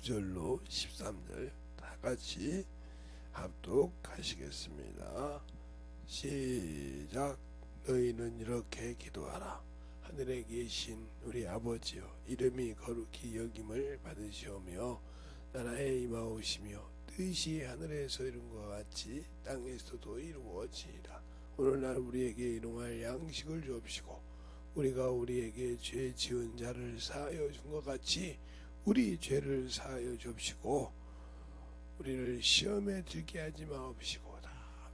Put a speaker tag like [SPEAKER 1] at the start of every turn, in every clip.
[SPEAKER 1] 9절로 13절 다 같이 합독하시겠습니다. 시작. 너희는 이렇게 기도하라. 하늘에 계신 우리 아버지여, 이름이 거룩히 여김을 받으시오며 나라에 임하오시며 뜻이 하늘에서 이룬 것 같이 땅에서도 이루어지니라. 오늘날 우리에게 일용할 양식을 주옵시고 우리가 우리에게 죄 지은 자를 사하여 준 것 같이 우리 죄를 사하여 주옵시고 우리를 시험에 들게 하지 마옵시고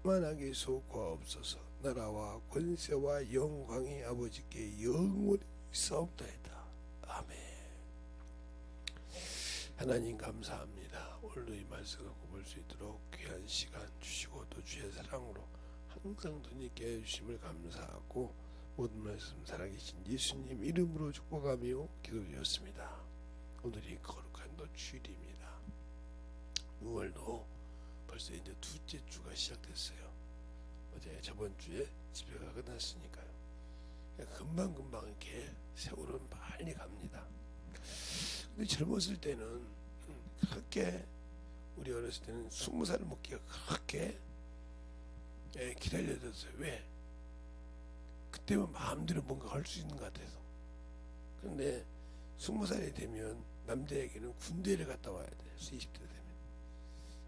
[SPEAKER 1] 다만 악에 속하옵소서. 나라와 권세와 영광이 아버지께 영원히 있사옵나이다. 아멘. 하나님 감사합니다. 오늘도 이 말씀 갖고 볼 수 있도록 귀한 시간 주시고 또 주의 사랑으로 항상 주님께 해주심을 감사하고 모든 말씀 살아계신 예수님 이름으로 축복하며 기도드렸습니다. 오늘이 거룩한 또 주일입니다. 6월도 벌써 이제 둘째 주가 시작됐어요. 어제 저번 주에 집회가 끝났으니까요. 금방금방 이렇게 세월은 빨리 갑니다. 근데 젊었을 때는 그렇게 우리 어렸을 때는 20살 먹기가 그렇게 기다려졌어요. 왜? 그때만 마음대로 뭔가 할 수 있는 것 같아서. 그런데 20살이 되면 남자에게는 군대를 갔다 와야 돼요. 20대 되면.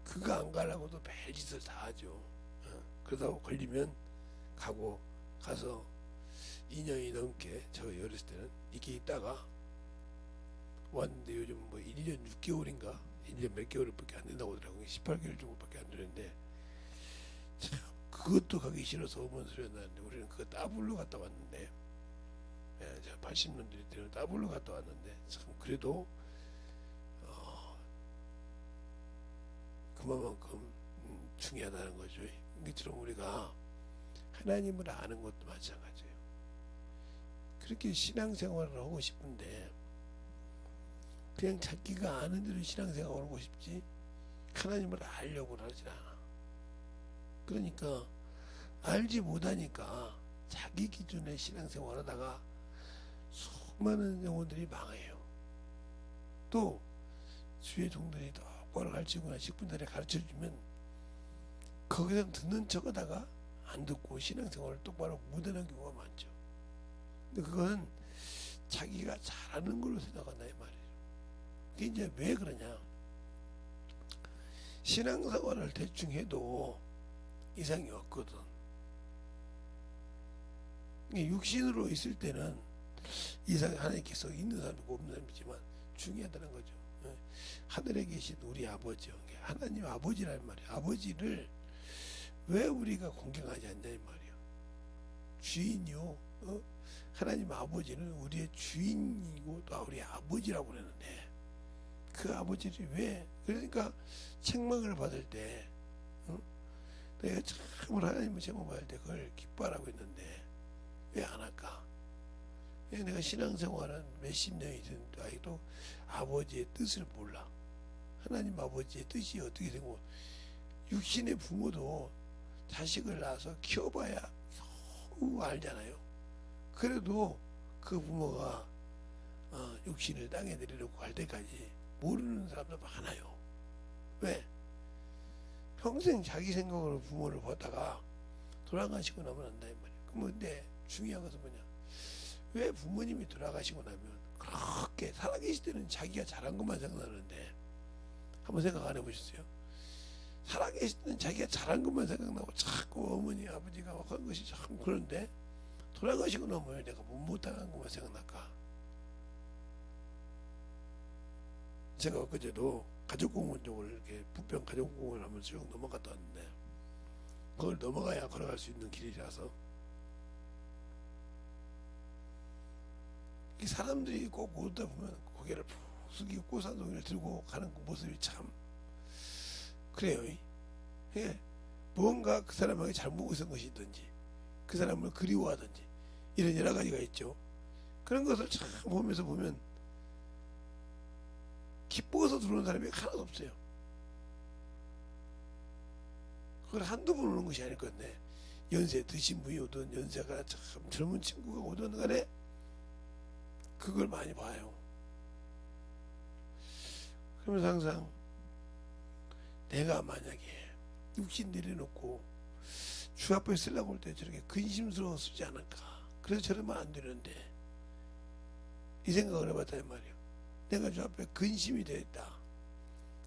[SPEAKER 1] 그거 안 가려고도 별짓을 다 하죠. 그러다 걸리면 가서 2년이 넘게 저 어렸을 때는 이렇게 있다가 왔는데 요즘 뭐 1년 6개월인가 1년 몇 개월밖에 안 된다고 하더라고요. 18개월 정도밖에 안 되는데 참 그것도 가기 싫어서 어머니 소리가 나는데 우리는 그거 따블로 갔다 왔는데 제가 80년대 때는 따블로 갔다 왔는데 참 그래도 그만큼 중요하다는 거죠. 이처럼 우리가 하나님을 아는 것도 마찬가지예요. 그렇게 신앙생활을 하고 싶은데 그냥 자기가 아는 대로 신앙생활을 하고 싶지 하나님을 알려고 하진 않아. 그러니까 알지 못하니까 자기 기준의 신앙생활을 하다가 수많은 영혼들이 망해요. 또 주의 종들이 똑바로 가르치거나 10분짜리 가르쳐주면 거기서 듣는 척하다가 안 듣고 신앙생활을 똑바로 못하는 경우가 많죠. 근데 그건 자기가 잘하는 걸로 생각한다 이 말이에요. 그게 이제 왜 그러냐? 신앙생활을 대충 해도 이상이 없거든. 육신으로 있을 때는 이상이 하나님께서 있는 사람이고 없는 사람이지만 중요하다는 거죠. 하늘에 계신 우리 아버지요. 하나님 아버지란 말이에요. 아버지를 왜 우리가 공경하지 않냐 이 말이에요. 주인이요. 하나님 아버지는 우리의 주인이고 또 우리 아버지라고 그러는데 그 아버지를 왜? 그러니까 책망을 받을 때 내가 참으로 하나님을 책망받을 때 그걸 기뻐하라고 했는데 왜 안 할까? 내가 신앙생활은 몇십 년이 됐는데도 아버지의 뜻을 몰라. 하나님 아버지의 뜻이 어떻게 되고 육신의 부모도 자식을 낳아서 키워봐야 겨우 알잖아요. 그래도 그 부모가 육신을 땅에 내리려고 할 때까지 모르는 사람도 많아요. 왜? 평생 자기 생각으로 부모를 보다가 돌아가시고 나면 안다 이 말이에요. 근데 중요한 것은 뭐냐? 왜 부모님이 돌아가시고 나면 그렇게 살아계실 때는 자기가 잘한 것만 생각나는데 한번 생각 안 해보셨어요? 살아계실 때는 자기가 잘한 것만 생각나고 자꾸 어머니 아버지가 한 것이 참 그런데 돌아가시고 나면 내가 못한 것만 생각날까? 제가 엊그제도 가족공원 쪽을 이렇게 부평 가족공원을 한번 쭉 넘어갔다 왔는데 그걸 넘어가야 걸어갈 수 있는 길이라서 사람들이 꼭 오다 보면 고개를 푹 숙이고 꽃사동이를 들고 가는 그 모습이 참 그래요. 예. 뭔가 그 사람에게 잘못 있은 것이 있든지 그 사람을 그리워하든지 이런 여러 가지가 있죠. 그런 것을 참 보면서 보면 기뻐서 들어오는 사람이 하나도 없어요. 그걸 한두 번 오는 것이 아닐 건데 연세 드신 분이 오든 연세가 참 젊은 친구가 오든 간에 그걸 많이 봐요. 그러면서 항상 내가 만약에 육신 내려놓고 주 앞에 쓰려고 할 때 저렇게 근심스러워 쓰지 않을까. 그래서 저러면 안 되는데 이 생각을 해봤단 말이에요. 내가 주 앞에 근심이 되었다.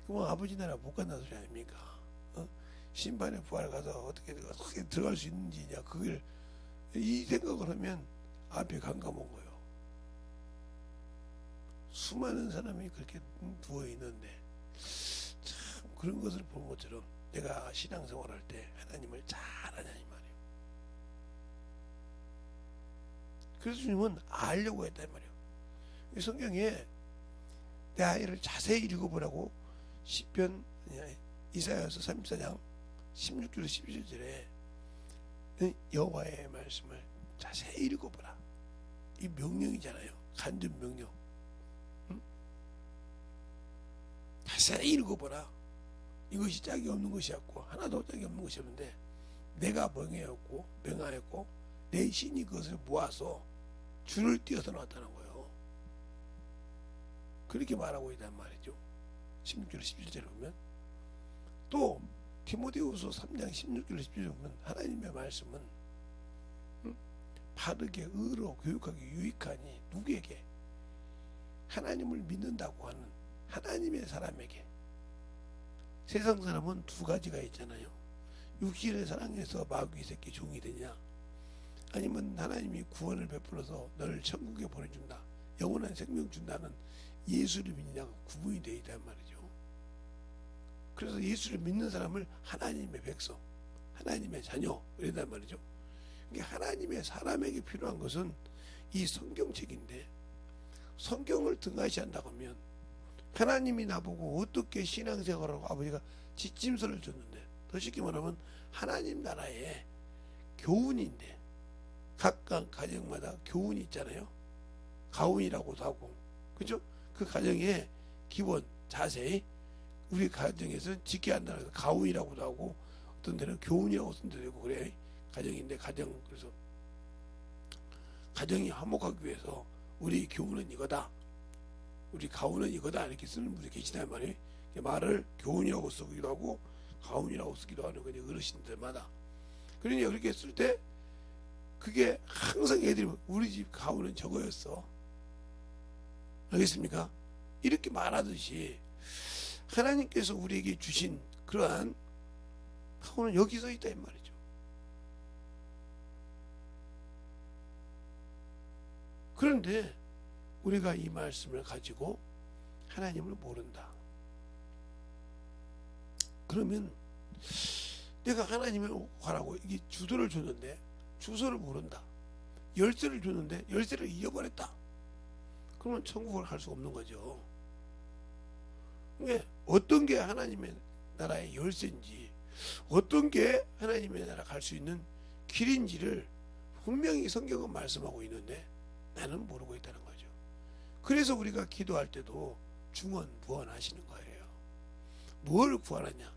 [SPEAKER 1] 그럼 아버지 나라 못 간다는 소리 아닙니까? 심판의 부활 가서 어떻게 들어갈 수 있는지냐, 그걸 이 생각을 하면 앞에 깜깜한 거예요. 수많은 사람이 그렇게 누워 있는데 참 그런 것을 본 것처럼 내가 신앙생활할 때 하나님을 잘 아냐 이 말이에요. 그래서 주님은 알려고 했단 말이에요. 이 성경에 내 아이를 자세히 읽어보라고 시편 이사야서 34장 16절 17절에 여호와의 말씀을 자세히 읽어보라. 이 명령이잖아요. 간접 명령. 응? 자세히 읽어보라. 이것이 짝이 없는 것이었고 하나도 짝이 없는 것이었는데 내가 명하였고 내 신이 그것을 모아서 줄을 띄어서 나왔다는 거예요. 그렇게 말하고 있단 말이죠. 16절 17절에 보면 또 디모데후서 3장 16절 17절에 보면 하나님의 말씀은 바르게 의로 교육하기 유익하니 누구에게? 하나님을 믿는다고 하는 하나님의 사람에게. 세상 사람은 두 가지가 있잖아요. 육신의 사랑에서 마귀의 새끼 종이 되냐, 아니면 하나님이 구원을 베풀어서 너를 천국에 보내준다, 영원한 생명 준다는 예수를 믿느냐가 구분이 되어 있단 말이죠. 그래서 예수를 믿는 사람을 하나님의 백성, 하나님의 자녀 이런단 말이죠. 그러니까 하나님의 사람에게 필요한 것은 이 성경책인데, 성경을 등한시한다고 하면 하나님이 나보고 어떻게 신앙생활하고 아버지가 지침서를 줬는데, 더 쉽게 말하면 하나님 나라의 교훈인데, 각각 가정마다 교훈이 있잖아요. 가훈이라고도 하고, 그죠? 그 가정의 기본 자세, 우리 가정에서는 지켜야 한다는 가훈이라고도 하고, 어떤 데는 교훈이라고 쓴 데도 있고 그래. 가정인데 그래서 가정이 화목하기 위해서 우리 교훈은 이거다, 우리 가훈은 이거다, 이렇게 쓰는 분이 계시단 말이에요. 말을 교훈이라고 쓰기도 하고 가훈이라고 쓰기도 하는 거지, 어르신들마다. 그러니 그렇게 쓸 때 그게 항상 애들이 우리 집 가훈은 저거였어, 알겠습니까? 이렇게 말하듯이 하나님께서 우리에게 주신 그러한 가훈은 여기 서 있다 이 말이죠. 그런데 우리가 이 말씀을 가지고 하나님을 모른다. 그러면 내가 하나님을 구하라고 이게 주소를 줬는데 주소를 모른다. 열쇠를 줬는데 열쇠를 잃어버렸다. 그러면 천국을 갈 수 없는 거죠. 그러니까 어떤 게 하나님의 나라의 열쇠인지, 어떤 게 하나님의 나라 갈 수 있는 길인지를 분명히 성경은 말씀하고 있는데 나는 모르고 있다는 거죠. 그래서 우리가 기도할 때도 중언부언 하시는 거예요. 뭘 구하느냐?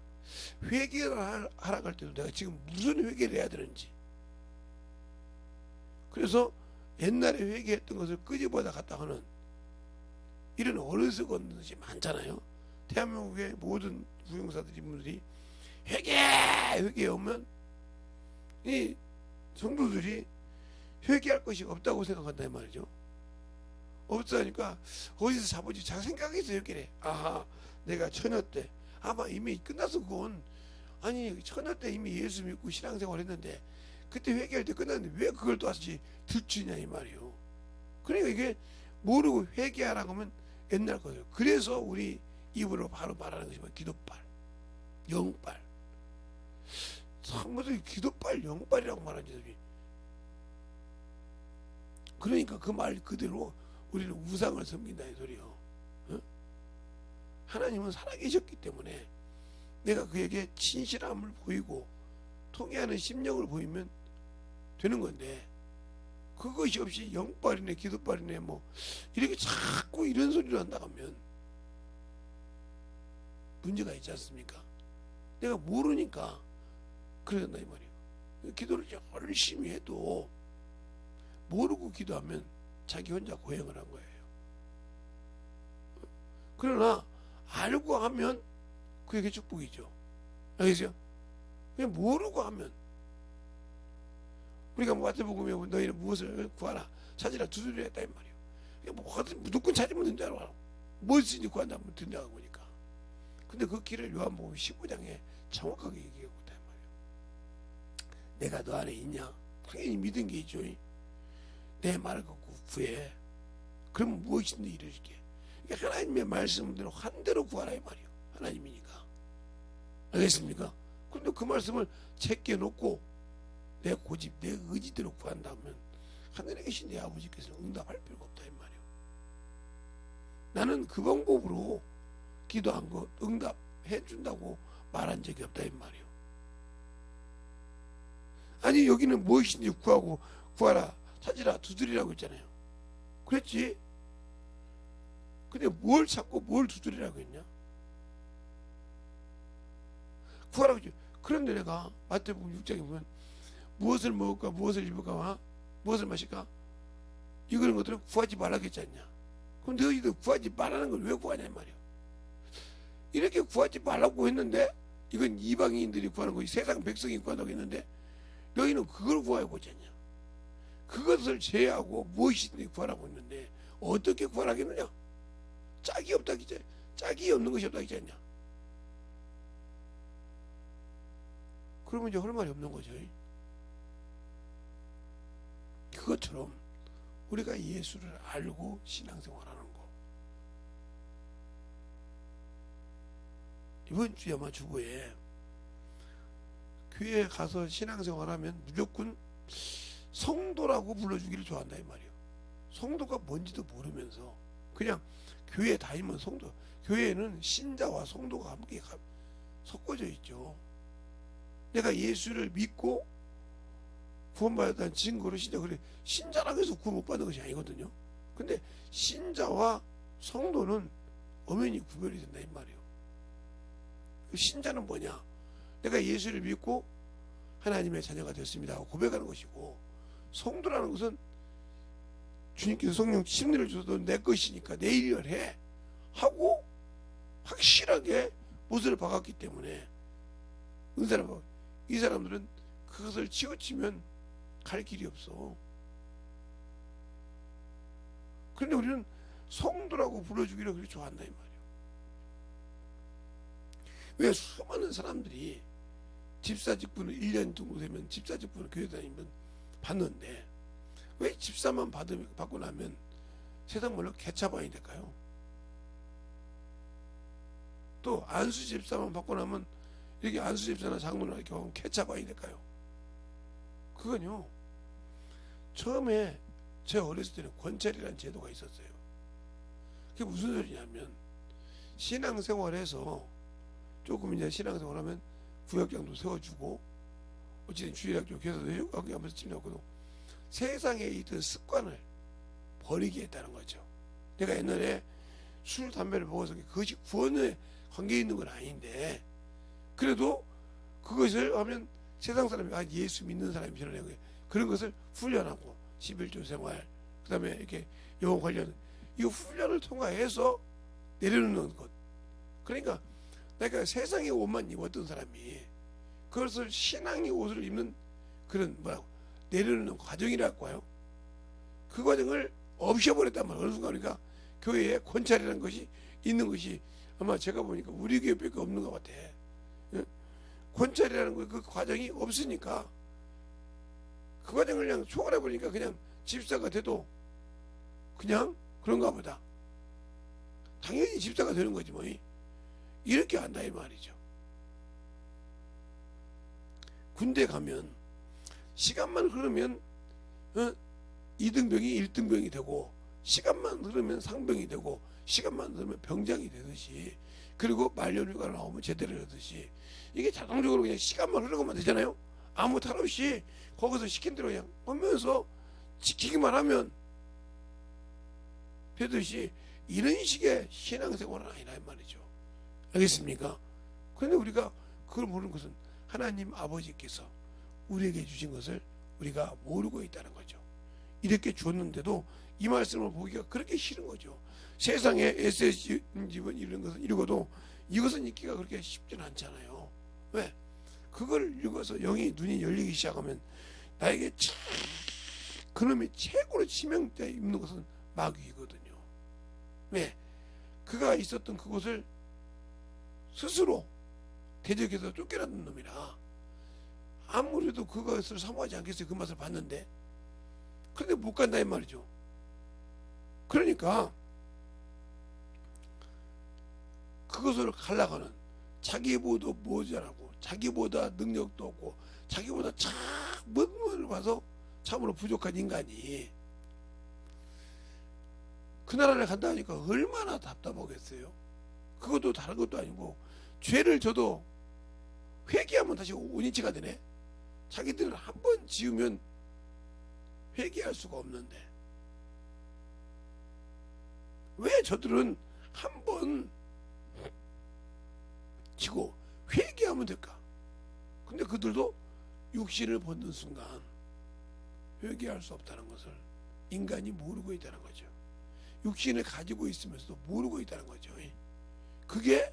[SPEAKER 1] 회개를 하라고 할 때도 내가 지금 무슨 회개를 해야 되는지. 그래서 옛날에 회개했던 것을 끄집어다 갖다 하는 이런 어리석은것이 많잖아요. 대한민국의 모든 부용사들이 분들이 회개하면 이 성도들이 회개할 것이 없다고 생각한단 말이죠. 없다니까 어디서 잡아지 자기 생각해서 회개해. 아하, 내가 처녀 때 아마 이미 끝나서 그건, 아니 처녀 때 이미 예수 믿고 신앙생활 했는데 그때 회개할 때 끝났는데 왜 그걸 또 다시 들추냐 이 말이요. 그러니까 이게 모르고 회개하라고 하면 옛날 거예요. 그래서 우리 입으로 바로 말하는 것이면 기도빨, 영빨. 사람들이 기도빨, 영빨이라고 말하지. 그러니까 그 말 그대로 우리는 우상을 섬긴다 이 소리요. 어? 하나님은 살아계셨기 때문에 내가 그에게 진실함을 보이고 통해하는 심령을 보이면 되는 건데, 그것이 없이 영빨이네 기도빨이네 뭐 이렇게 자꾸 이런 소리를 한다 하면 문제가 있지 않습니까? 내가 모르니까 그런다 이 말이에요. 기도를 열심히 해도 모르고 기도하면 자기 혼자 고행을 한 거예요. 그러나 알고 하면 그에게 축복이죠. 알겠어요? 그냥 모르고 하면, 우리가 마태복음에 너희는 무엇을 구하라 찾으라 두드리라 했다 이 말이에요. 그냥 뭐든 무조건 찾으면 된다고 하라. 무엇이든지 구한다면 된다고 하니까. 근데 그 길을 요한복음 15장에 정확하게 얘기하고 있다 이 말이에요. 내가 너 안에 있냐? 당연히 믿은 게 있죠. 내 말을 갖고 구해. 그럼 무엇이든지 이루어질게. 그러니까 하나님의 말씀대로 한 대로 구하라 이 말이에요. 하나님이니까. 알겠습니까? 근데 그 말씀을 제껴놓고 내 고집, 내 의지대로 구한다면 하늘에 계신 내 아버지께서 응답할 필요가 없다 이 말이에요. 나는 그 방법으로 기도한 거 응답해 준다고 말한 적이 없다 이 말이에요. 아니 여기는 무엇인지 구하고 구하라 찾으라 두드리라고 했잖아요. 그랬지? 근데 뭘 찾고 뭘 두드리라고 했냐? 구하라고 했죠. 그런데 내가 마태복음 6장에 보면 무엇을 먹을까 무엇을 입을까 무엇을 마실까 이런 것들은 구하지 말라고 했지 않냐. 그럼 너희들 구하지 말라는 걸 왜 구하냐 이 말이야. 이렇게 구하지 말라고 했는데 이건 이방인들이 구하는 거지 세상 백성이 구한다고 했는데 너희는 그걸 구하고 있지 않냐. 그것을 제외하고 무엇이든지 구하라고 했는데 어떻게 구하라겠느냐. 짝이 없다 기자. 짝이 없는 것이 없다 기자 않냐. 그러면 이제 할 말이 없는 거죠. 그것처럼 우리가 예수를 알고 신앙생활하는 거. 이번 주에 아마 주보에 교회에 가서 신앙생활하면 무조건 성도라고 불러주기를 좋아한다 이 말이에요. 성도가 뭔지도 모르면서 그냥 교회 다니면 성도. 교회에는 신자와 성도가 함께 섞어져 있죠. 내가 예수를 믿고 구원받았다는 증거로 신자라고 해서 구원 못 받는 것이 아니거든요. 근데 신자와 성도는 엄연히 구별이 된다 이 말이에요. 신자는 뭐냐? 내가 예수를 믿고 하나님의 자녀가 되었습니다 하고 고백하는 것이고, 성도라는 것은 주님께서 성령 심리를 주셔도 내 것이니까 내 일을 해 하고 확실하게 못을 박았기 때문에 이 사람들은 그것을 치우치면 갈 길이 없어. 그런데 우리는 성도라고 불러주기를 그렇게 좋아한다 이 말이에요. 왜 수많은 사람들이 집사 직분을 1년 정도 되면 집사 직분을 교회 다니면 받는데 왜 집사만 받고 나면 세상 말로 개차반이 될까요? 또 안수 집사만 받고 나면 이렇게 안수 집사나 장로나 이렇게 하면 개차반이 될까요? 그건요, 처음에 제 어렸을 때는 권찰이라는 제도가 있었어요. 그게 무슨 소리냐면 신앙생활에서 조금 이제 신앙생활하면 구역장도 세워주고 어쨌든 주일학교 교사도 해주고 하면서 집나고도 세상에 있던 습관을 버리게 했다는 거죠. 내가 옛날에 술 담배를 먹어서 그것이 구원에 관계 있는 건 아닌데 그래도 그것을 하면 세상 사람이 예수 믿는 사람이 변하는 거예요. 그런 것을 훈련하고 11조 생활 그 다음에 이렇게 영어 관련 이 훈련을 통과해서 내려놓는 것. 그러니까 내가 세상의 옷만 입었던 사람이 그것을 신앙의 옷을 입는 그런 내려놓는 과정이라고 해요. 그 과정을 없애버렸단 말이에요. 어느 순간 그러니까 교회에 권찰이라는 것이 있는 것이 아마 제가 보니까 우리 교회밖에 없는 것 같아. 권찰이라는 그 과정이 없으니까 그 과정을 그냥 초월해 버리니까 그냥 집사가 돼도 그냥 그런가 보다. 당연히 집사가 되는 거지 뭐. 이렇게 한다 이 말이죠. 군대 가면 시간만 흐르면 2등병이 1등병이 되고 시간만 흐르면 상병이 되고 시간만 흐르면 병장이 되듯이, 그리고 말년휴가 나오면 제대를 하듯이 이게 자동적으로 그냥 시간만 흐르고만 되잖아요. 아무 탈 없이 거기서 시킨 대로 그냥 하면서 지키기만 하면 되듯이 이런 식의 신앙생활은 아니라 이 말이죠. 알겠습니까? 그런데 우리가 그걸 모르는 것은 하나님 아버지께서 우리에게 주신 것을 우리가 모르고 있다는 거죠. 이렇게 줬는데도 이 말씀을 보기가 그렇게 싫은 거죠. 세상에 SS 집은 이런 것을 읽어도 이것은 읽기가 그렇게 쉽지는 않잖아요. 왜? 그걸 읽어서 영이 눈이 열리기 시작하면 나에게 그놈이 최고로 치명대 입는 것은 마귀이거든요. 왜? 그가 있었던 그곳을 스스로 대적해서 쫓겨났던 놈이라 아무래도 그것을 사모하지 않겠어요. 그 맛을 봤는데. 그런데 못 간다 이 말이죠. 그러니까 그것을 가려가는 자기보다 모자라고 자기보다 능력도 없고 자기보다 참 먼 봐서 참으로 부족한 인간이 그 나라를 간다 하니까 얼마나 답답하겠어요. 그것도 다른 것도 아니고 죄를 져도 회개하면 다시 온인치가 되네. 자기들은 한 번 지으면 회개할 수가 없는데 왜 저들은 한 번 지고 회개하면 될까? 근데 그들도 육신을 벗는 순간 회개할 수 없다는 것을 인간이 모르고 있다는 거죠. 육신을 가지고 있으면서도 모르고 있다는 거죠. 그게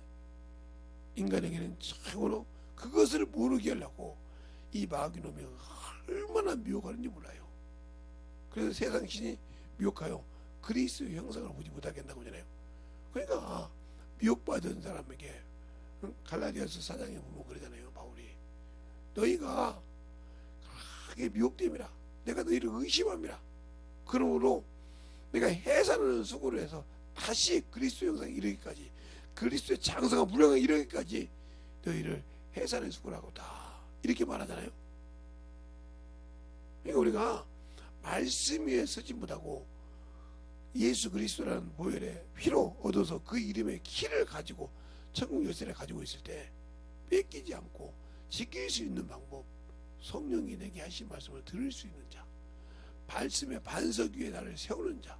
[SPEAKER 1] 인간에게는 최고로 그것을 모르게 하려고 이 마귀놈이 얼마나 미혹하는지 몰라요. 그래서 세상 신이 미혹하여 그리스도의 형상을 보지 못하게 한다고 하잖아요. 그러니까 미혹받은 사람에게 갈라디아서 4장에 보면 그러잖아요. 바울이 너희가 크게 미혹됨이라 내가 너희를 의심함이라 그러므로 내가 해산하는 수고를 해서 다시 그리스도 형상에 이르기까지 그리스도의 장성한 분량에 이르기까지 너희를 해산의 수고를 하고다 이렇게 말하잖아요. 그러니까 우리가 말씀 위에 서지 못하고 예수 그리스도라는 보혈의 피로 얻어서 그 이름의 키를 가지고 천국 열쇠를 가지고 있을 때 뺏기지 않고 지킬 수 있는 방법, 성령이 내게 하신 말씀을 들을 수 있는 자, 말씀의 반석 위에 나를 세우는 자,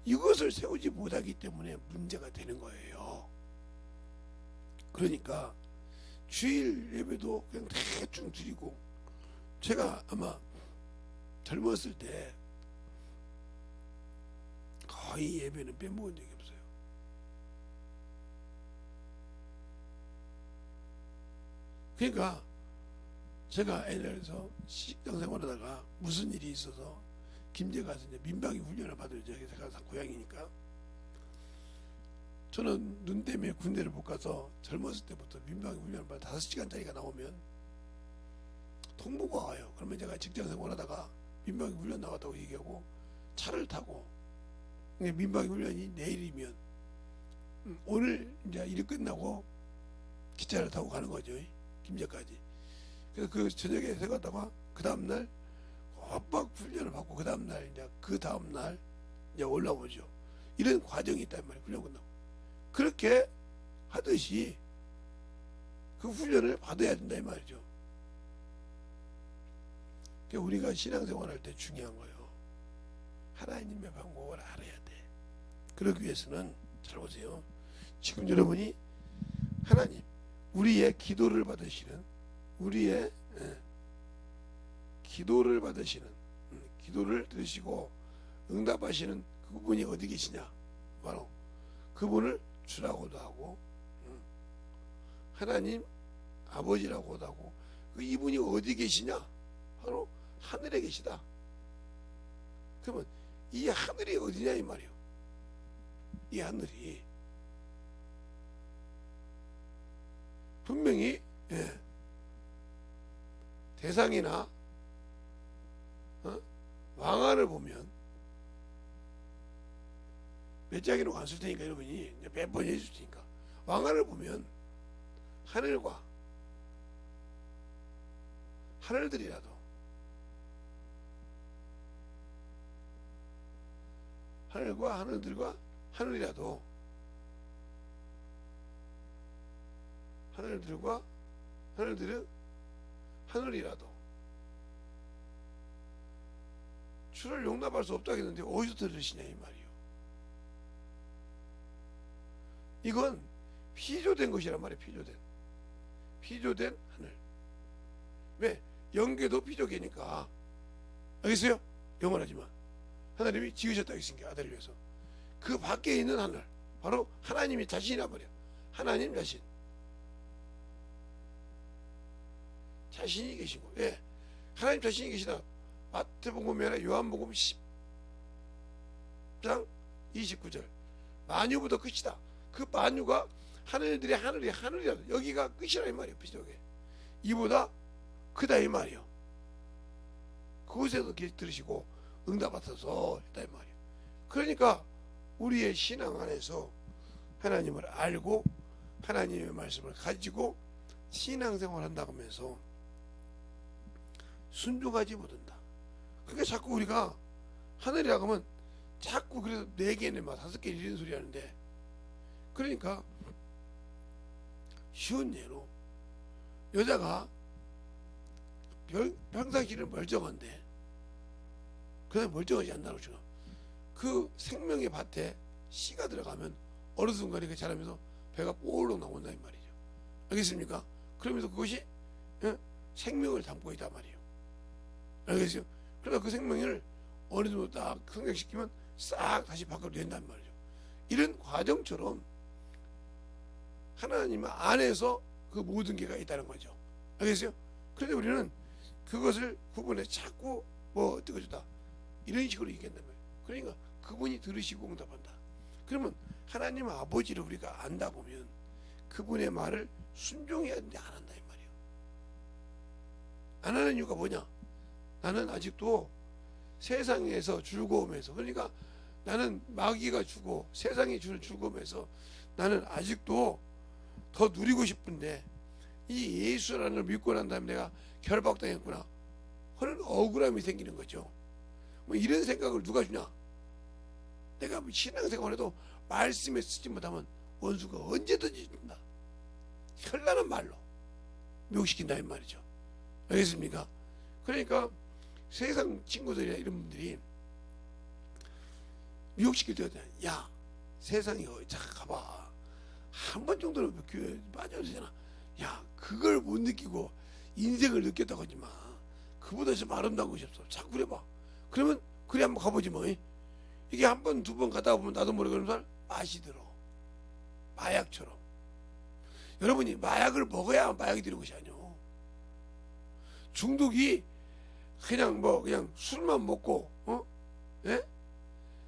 [SPEAKER 1] 이것을 세우지 못하기 때문에 문제가 되는 거예요. 그러니까 주일 예배도 그냥 대충 드리고, 제가 아마 젊었을 때 거의 예배는 빼먹은 적이 없어요. 그러니까 제가 LA에서 식당 생활하다가 무슨 일이 있어서 김제 가서 이제 민방위 훈련을 받으러 제가 고향이니까 저는 눈 때문에 군대를 못 가서 젊었을 때부터 민방위 훈련을 받아 5시간짜리가 나오면 통보가 와요. 그러면 제가 직장 생활하다가 민방위 훈련 나왔다고 얘기하고 차를 타고, 민방위 훈련이 내일이면 오늘 이제 일이 끝나고 기차를 타고 가는 거죠. 김제까지. 그래서 그 저녁에 새갔다가 그 다음날 호박 훈련을 받고 그 다음날 이제 올라오죠. 이런 과정이 있단 말이에요. 훈련 끝나고. 그렇게 하듯이 그 훈련을 받아야 된다 이 말이죠. 그러니까 우리가 신앙생활할 때 중요한 거예요. 하나님의 방법을 알아야 돼. 그러기 위해서는 잘 보세요. 지금 여러분이 하나님 우리의 기도를 받으시는 기도를 받으시는 기도를 들으시고 응답하시는 그분이 어디 계시냐? 바로 그분을 주라고도 하고 하나님 아버지라고도 하고 그 이분이 어디 계시냐? 바로 하늘에 계시다. 그러면 이 하늘이 어디냐 이 말이에요. 이 하늘이 분명히 대상이나 왕안을 보면 몇 장이라고 안 쓸 테니까 여러분이 몇 번 해줄 테니까 왕안을 보면 하늘과 하늘들이라도 하늘과 하늘들과 하늘이라도 하늘들과 하늘들은 하늘이라도 주를 용납할 수 없다겠는데 어디서 들으시냐 이 말이요. 이건 피조된 것이란 말이에요. 피조된 하늘. 왜? 영계도 피조계니까 알겠어요? 영원하지만 하나님이 지으셨다고 했으니까 아들을 위해서. 그 밖에 있는 하늘, 바로 하나님이 자신이란 말이야. 하나님 자신이 계시고, 예, 하나님 자신이 계시다. 마태복음이 아니라 요한복음 10장 29절. 만유보다 끝이다. 그 만유가 하늘들이 하늘이라. 여기가 끝이라 이 말이에요. 비슷하게. 이보다 크다 이 말이에요. 그곳에서 들으시고 응답받아서 했다 이 말이에요. 그러니까 우리의 신앙 안에서 하나님을 알고 하나님의 말씀을 가지고 신앙생활을 한다고 하면서 순종하지 못한다. 그러니까 자꾸 우리가 하늘이라고 하면 자꾸 그래서 4개는 막 5개 이런 소리 하는데, 그러니까 쉬운 예로 여자가 평상시는 멀쩡한데 그냥 멀쩡하지 않나로 지금 그 생명의 밭에 씨가 들어가면 어느 순간에 그 자라면서 배가 뽀록 나온다 이 말이죠. 알겠습니까? 그러면서 그것이 생명을 담고 있단 말이에요. 알겠어요? 그러니까 그 생명을 어느 정도 딱 성장시키면 싹 다시 밖으로 낸단 말이죠. 이런 과정처럼 하나님 안에서 그 모든 게가 있다는 거죠. 알겠어요? 그런데 우리는 그것을 구분해 자꾸 뭐 어떻게 주다 이런 식으로 얘기한단 말이에요. 그러니까 그분이 들으시고 응답한다. 그러면 하나님 아버지를 우리가 안다 보면 그분의 말을 순종해야 되는데 안 한다 이 말이에요. 안 하는 이유가 뭐냐? 나는 아직도 세상에서 즐거움에서, 그러니까 나는 마귀가 주고 세상이 주는 즐거움에서 나는 아직도 더 누리고 싶은데 이 예수라는 걸 믿고 난 다음에 내가 결박당했구나 하는 억울함이 생기는 거죠. 뭐 이런 생각을 누가 주냐? 내가 뭐 신앙생활에도 말씀에 쓰지 못하면 원수가 언제든지 준다. 현란한 말로 미혹시킨다 이 말이죠. 알겠습니까? 그러니까 세상 친구들이나 이런 분들이 미혹시킬 때가 야 세상이 잠깐 가봐 한 번 정도는 교회 빠져도 되잖아. 야 그걸 못 느끼고 인생을 느꼈다고 하지 마. 그보다 좀 아름다운 것이 없어. 자꾸 그래봐. 그러면 그래 한번 가보지 뭐. 이게 한 번 두 번 가다 보면 나도 모르게 그런 날 맛이 들어. 마약처럼. 여러분이 마약을 먹어야 마약이 되는 것이 아니오. 중독이 그냥 그냥 술만 먹고 예?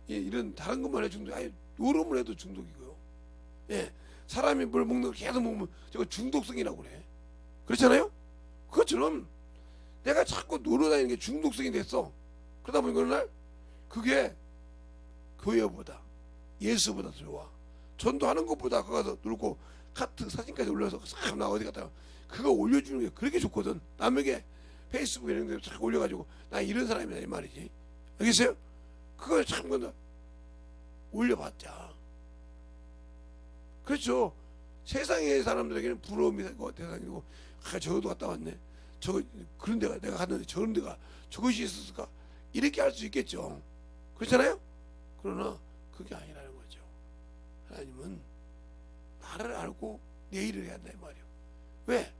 [SPEAKER 1] 이런 다른 것만 해도 중독, 아니 노름을 해도 중독이고요. 예, 사람이 뭘 먹는 걸 계속 먹으면 저거 중독성이라고 그래. 그렇잖아요? 그것처럼 내가 자꾸 놀아다니는 게 중독성이 됐어. 그러다 보니까 어느 날 그게 교회보다 예수보다 좋아. 전도하는 것보다 거기 가서 놀고 카트 사진까지 올려서 싹 나 어디 갔다가 그거 올려주는 게 그렇게 좋거든. 남에게 페이스북에 이런 데 쫙 올려가지고 나 이런 사람이다 이 말이지. 알겠어요? 그걸 참 올려봤자 그렇죠. 세상의 사람들에게는 부러움이 대상이고 저것도 갔다 왔네. 저거 그런 데가 내가 갔는데 저런 데가 저것이 있었을까 이렇게 할 수 있겠죠. 그렇잖아요. 그러나 그게 아니라는 거죠. 하나님은 나를 알고 내 일을 해야 한다 이 말이에요. 왜?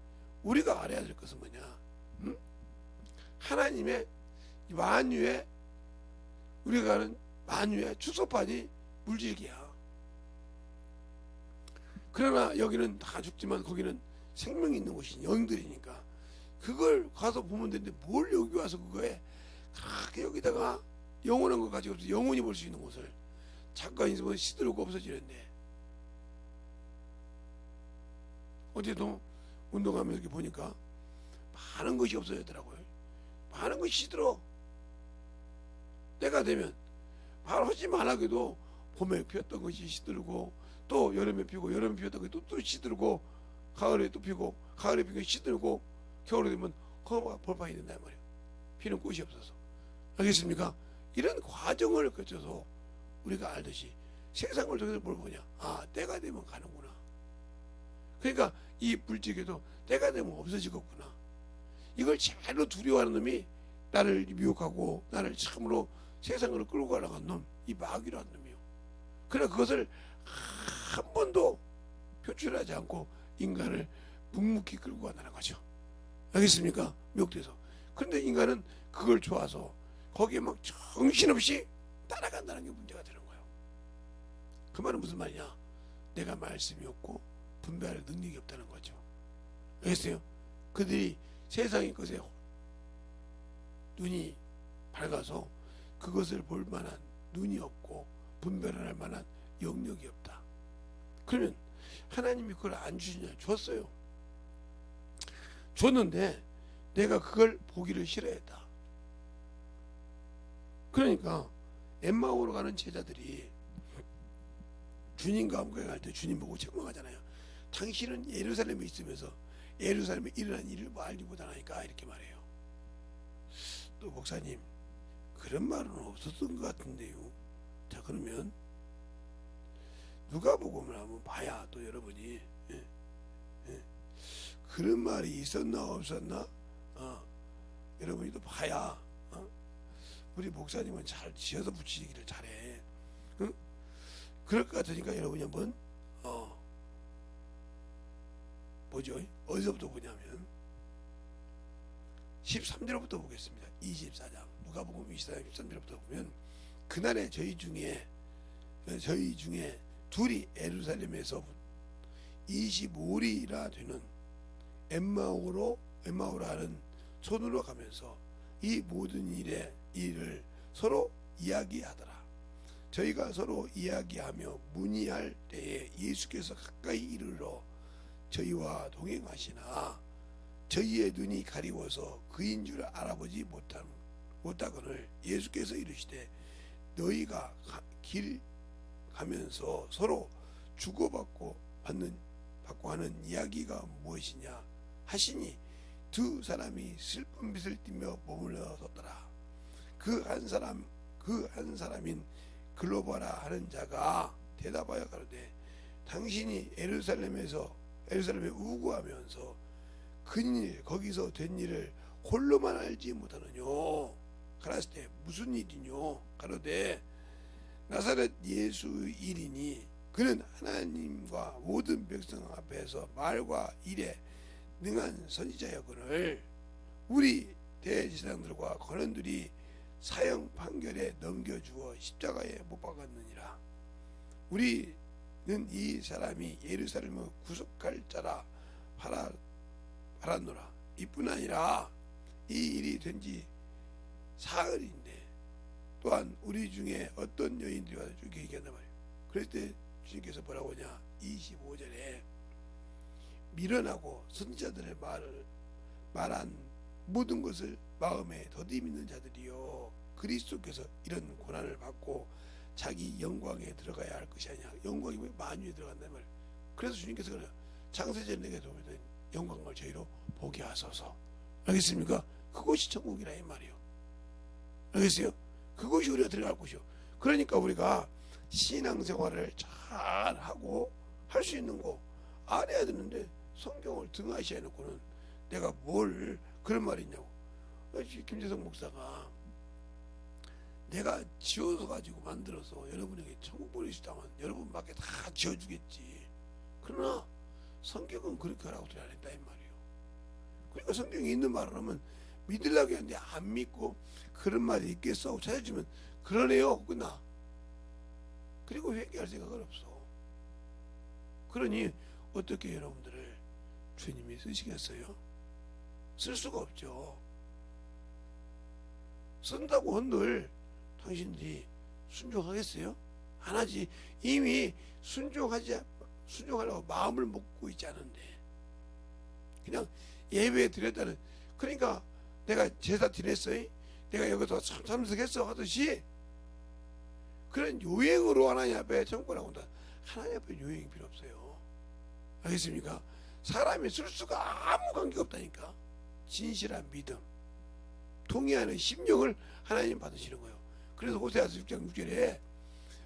[SPEAKER 1] 우리가 알아야 될 것은 뭐냐? 하나님의 만유의 우리가 가는 만유의 주소판이 물질기야. 그러나 여기는 다 죽지만 거기는 생명이 있는 곳이 영들이니까 그걸 가서 보면 되는데 뭘 여기 와서 그거에 그렇게 여기다가 영원한 걸 가지고 영원히 볼 수 있는 곳을 잠깐 있으면 시들고 없어지는데 어제도 운동하면서 이렇게 보니까 많은 것이 없어졌더라고요. 많은 것이 시들어. 때가 되면 바로 하지 말라고도 봄에 피었던 것이 시들고 또 여름에 피고 여름에 피었던 것이 또 시들고 가을에 또 피고 가을에 피고 시들고 겨울에 되면 거기가 벌판이 된단 말이에요. 피는 꽃이 없어서. 알겠습니까? 이런 과정을 거쳐서 우리가 알듯이 세상을 통해서 뭘 보냐? 아, 때가 되면 가는구나. 그러니까 이 물질에도 때가 되면 없어지겠구나. 이걸 제일로 두려워하는 놈이 나를 미혹하고 나를 참으로 세상으로 끌고 가려간 놈, 이 마귀라는 놈이요. 그러나 그것을 한 번도 표출하지 않고 인간을 묵묵히 끌고 간다는 거죠. 알겠습니까? 미혹돼서. 그런데 인간은 그걸 좋아서 거기에 막 정신없이 따라간다는 게 문제가 되는 거예요. 그 말은 무슨 말이냐? 내가 말씀이 없고 분별할 능력이 없다는 거죠. 알겠어요? 그들이 세상의 것에 눈이 밝아서 그것을 볼 만한 눈이 없고 분별할 만한 영역이 없다. 그러면 하나님이 그걸 안 주시냐? 줬어요. 줬는데 내가 그걸 보기를 싫어했다. 그러니까 엠마오로 가는 제자들이 주님과 함께 갈 때 주님 보고 책망하잖아요. 당신은 예루살렘에 있으면서 예루살렘에 일어난 일을 뭐 알지 못하나이까 이렇게 말해요. 또 목사님 그런 말은 없었던 것 같은데요. 자 그러면 누가복음을 한번 봐야 또 여러분이 그런 말이 있었나 없었나 여러분이 또 봐야 우리 목사님은 잘 지어서 붙이기를 잘해. 응? 그럴 것 같으니까 여러분이 한번 뭐죠? 어디서부터 보냐면 13절부터 보겠습니다. 24장 누가복음 24장 13절부터 보면 그날에 저희 중에 둘이 예루살렘에서 25리라 되는 엠마오로 하는 손으로 가면서 이 모든 일을 서로 이야기하더라. 저희가 서로 이야기하며 문의할 때에 예수께서 가까이 이르러 저희와 동행하시나 저희의 눈이 가리워서 그인 줄 알아보지 못하거늘 예수께서 이르시되 너희가 길 가면서 서로 주고받고 하는 이야기가 무엇이냐 하시니 두 사람이 슬픈 빛을 띠며 머물러 섰더라. 그 한 사람인 글로바라 하는 자가 대답하여 가로되 당신이 예루살렘에 우구하면서 근일 거기서 된 일을 홀로만 알지 못하느뇨. 가라스 때 무슨 일이뇨? 가로되 나사렛 예수 일이니 그는 하나님과 모든 백성 앞에서 말과 일에 능한 선지자였거늘 우리 대제사장들과 관원들이 사형 판결에 넘겨주어 십자가에 못 박았느니라. 우리는 이 사람이 예루살렘을 구속할 자라 바랐노라. 이뿐 아니라 이 일이 된 지 사흘인데 또한 우리 중에 어떤 여인들이 와서 죽게 얘기한단 말이에요. 그럴 때 주님께서 뭐라고 하냐 25절에 미련하고 선지자들의 말한 모든 것을 마음에 더디 믿는 자들이요 그리스도께서 이런 고난을 받고 자기 영광에 들어가야 할 것이 아니냐. 영광이 만유에 들어간단 말이에요. 그래서 주님께서 그래요. 창세전에 내게 도움이 된 영광을 저희로 보게 하소서. 알겠습니까? 그것이 천국이라 이 말이에요. 알겠어요? 그것이 우리가 들어갈 곳이요. 그러니까 우리가 신앙생활을 잘하고 할 수 있는 거 알아야 되는데 성경을 등하시해 놓고는 내가 뭘 그런 말이 있냐고. 김재성 목사가 내가 지어서 가지고 만들어서 여러분에게 천국 보낼 수 있다면 여러분 밖에 다 지어주겠지. 그러나 성경은 그렇게 하라고 안 했다 이 말이에요. 그러니까 성경에 있는 말을 하면 믿으려고 했는데 안 믿고 그런 말이 있겠어 하고 찾아주면 그러네요 끝나. 그리고 회개할 생각은 없어. 그러니 어떻게 여러분들을 주님이 쓰시겠어요? 쓸 수가 없죠. 쓴다고 한들 당신들이 순종하겠어요? 안 하지. 이미 순종하려고 마음을 먹고 있지 않은데 그냥 예배에 드렸다는. 그러니까 내가 제사 드렸어요? 내가 여기서 참석했어 하듯이 그런 요행으로 하나님 앞에 천국을 나온다. 하나님 앞에 요행이 필요 없어요. 알겠습니까? 사람이 쓸 수가 아무 관계가 없다니까. 진실한 믿음, 동의하는 심령을 하나님 받으시는 거예요. 그래서 호세아서 6장 6절에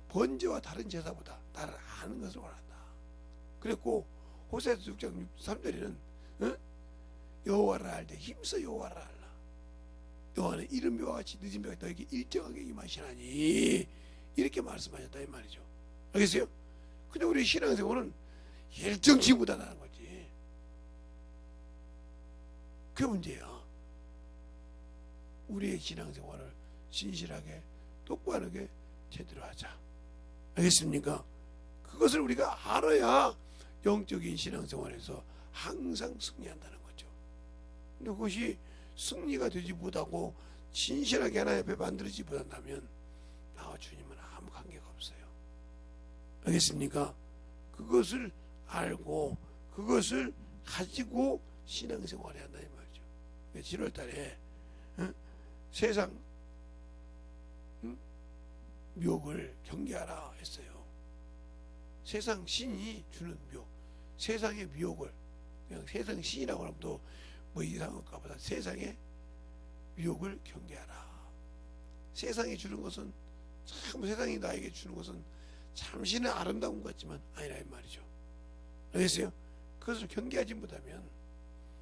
[SPEAKER 1] 번제와 다른 제사보다 나를 아는 것을 원한다. 그랬고 호세아서 6장 3절에는 여호와를 알 때 힘써 여호와를 알라. 여호와는 이름과 같이 늦은 뼈가 너에게 일정하게 임하시나니 이렇게 말씀하셨다 이 말이죠. 알겠어요? 근데 우리 신앙생활은 일정치 못하다는 거지. 그게 문제야. 우리의 신앙생활을 신실하게 똑바르게 제대로 하자. 알겠습니까? 그것을 우리가 알아야 영적인 신앙생활에서 항상 승리한다는 거죠. 근데 그것이 승리가 되지 못하고 진실하게 하나님 앞에 만들어지지 못한다면 나와 주님은 아무 관계가 없어요. 알겠습니까? 그것을 알고 그것을 가지고 신앙생활을 한다 이 말이죠. 7월 달에 세상 묘를 경계하라 했어요. 세상 신이 주는 묘, 세상의 미혹을 그냥 세상 신이라고 하면 또 뭐 이상할까 보다 세상의 미혹을 경계하라. 세상이 주는 것은 참 세상이 나에게 주는 것은 잠시는 아름다운 것 같지만 아니라 이 말이죠. 알겠어요? 그것을 경계하지 못하면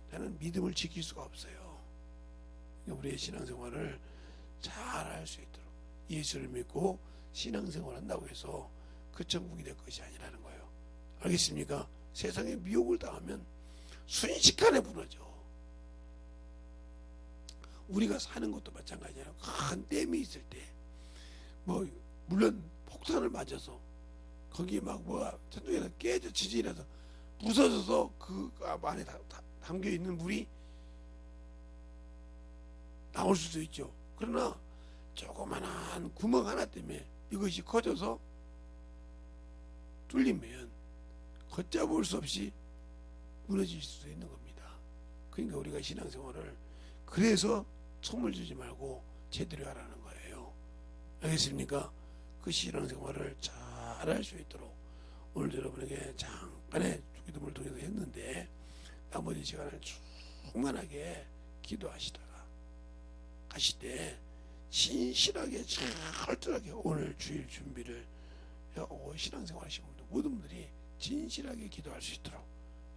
[SPEAKER 1] 나는 믿음을 지킬 수가 없어요. 우리의 신앙생활을 잘 할 수 있도록 예수를 믿고 신앙생활을 한다고 해서 그 천국이 될 것이 아니라는 거예요. 알겠습니까? 세상에 미혹을 당하면 순식간에 무너져. 우리가 사는 것도 마찬가지예요. 큰 댐이 있을 때 뭐 물론 폭탄을 맞아서 거기에 막 뭐가 천둥이나 깨져 지진이라서 부서져서 그 안에 담겨 있는 물이 나올 수도 있죠. 그러나 조그만한 구멍 하나 때문에 이것이 커져서 뚫리면 걷잡을 수 없이 무너질 수도 있는 겁니다. 그러니까 우리가 신앙생활을 그래서 선물 주지 말고 제대로 하라는 거예요. 알겠습니까? 그 신앙생활을 잘 할 수 있도록 오늘도 여러분에게 잠깐의 기도를 통해서 했는데 나머지 시간을 충만하게 기도하시다가 가실 때 신실하게 철저하게 오늘 주일 준비를 신앙생활 하시는 분들 모든 분들이 진실하게 기도할 수 있도록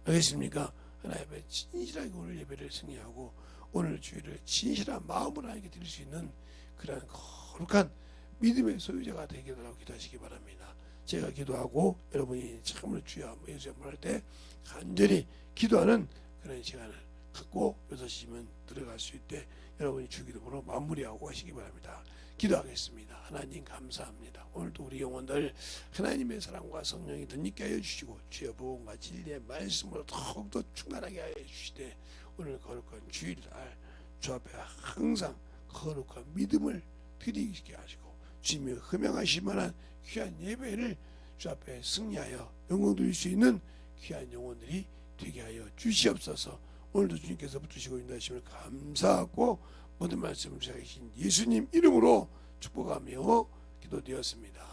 [SPEAKER 1] 알겠습니까? 하나님 앞에 진실하게 오늘 예배를 승리하고 오늘 주일을 진실한 마음으로 하나님께 드릴 수 있는 그러한 거룩한 믿음의 소유자가 되게 달라고 기도하시기 바랍니다. 제가 기도하고 여러분이 참으로 주여 예수 한번 할 때 간절히 기도하는 그런 시간을 갖고 6시면 들어갈 수 있게 여러분이 주기도문으로 마무리하고 가시기 바랍니다. 기도하겠습니다. 하나님 감사합니다. 오늘도 우리 영혼들 하나님의 사랑과 성령이 덧입게 하여 주시고 주의 복음과 진리의 말씀으로 더욱더 충만하게 하여 주시되 오늘 거룩한 주일날 주 앞에 항상 거룩한 믿음을 드리게 하시고 주님이 흠양하실 만한 귀한 예배를 주 앞에 승리하여 영광 돌릴 수 있는 귀한 영혼들이 되게 하여 주시옵소서. 오늘도 주님께서 붙으시고 인도하심을 감사하고 모든 말씀을 주신 예수님 이름으로 축복하며 기도되었습니다.